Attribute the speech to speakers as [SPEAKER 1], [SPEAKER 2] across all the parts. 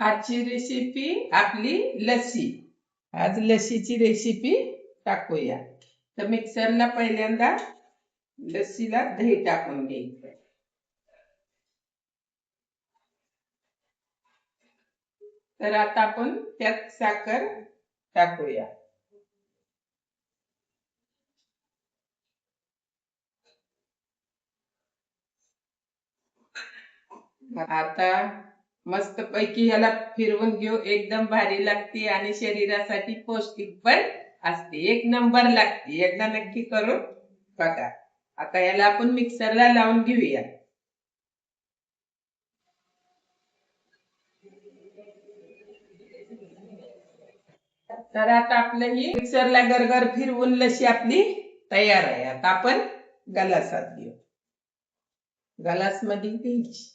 [SPEAKER 1] आजची रेसिपी आपली लस्सी. आज लस्सीची रेसिपी टाकूया. तर मिक्सरला पहिल्यांदा लस्सीला दही टाकून घ्यायचं. तर आता आपण त्यात साखर टाकूया. आता मस्त पैकी याला फिरवून घेऊ. एकदम भारी लागते आणि शरीरासाठी पौष्टिक पण असते. एक नंबर लागते. एकदा नक्की करून बघा. आता याला आपण मिक्सरला लावून घेऊया. तर आता आपलं ही मिक्सरला गरगर फिरवून लस्सी आपली तयार आहे. आता आपण गलासात घेऊ. गलास मध्ये घ्यायची.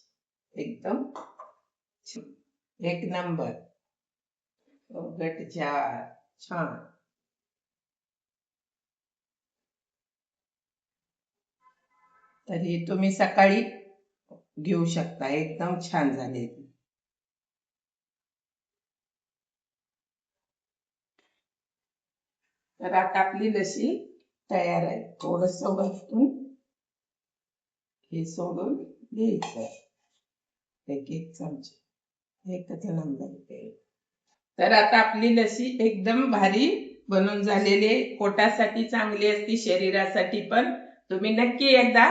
[SPEAKER 1] एकदम एक नंबर गटजार छान. तर हे तुम्ही सकाळी घेऊ शकता. एकदम छान झाले. तर आता आपली लस्सी तयार आहे. थोडस वरतून हे सोडून घ्यायचं. एक चमचे. एकच नंबर. तर आता आपली लस्सी एकदम भारी बनून झालेली आहे. पोटासाठी चांगली असते, शरीरासाठी पण. तुम्ही नक्की एकदा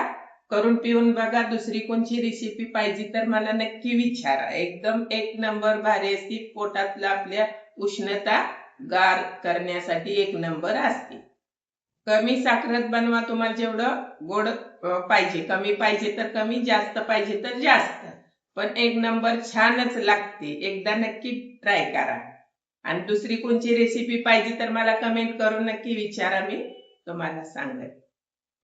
[SPEAKER 1] करून पिऊन बघा. दुसरी कोणची रेसिपी पाहिजे तर मला नक्की विचारा. एकदम एक नंबर भारी असते. पोटातला आपल्या उष्णता गार करण्यासाठी एक नंबर असते. कमी साखरेत बनवा. तुम्हाला जेवढं गोड पाहिजे, कमी पाहिजे तर कमी, जास्त पाहिजे तर जास्त, पण एक नंबर छानच लागते. एकदा नक्की ट्राय करा. आणि दुसरी कोणची रेसिपी पाहिजे तर मला कमेंट करून नक्की विचारा. मी तुम्हाला सांगेन.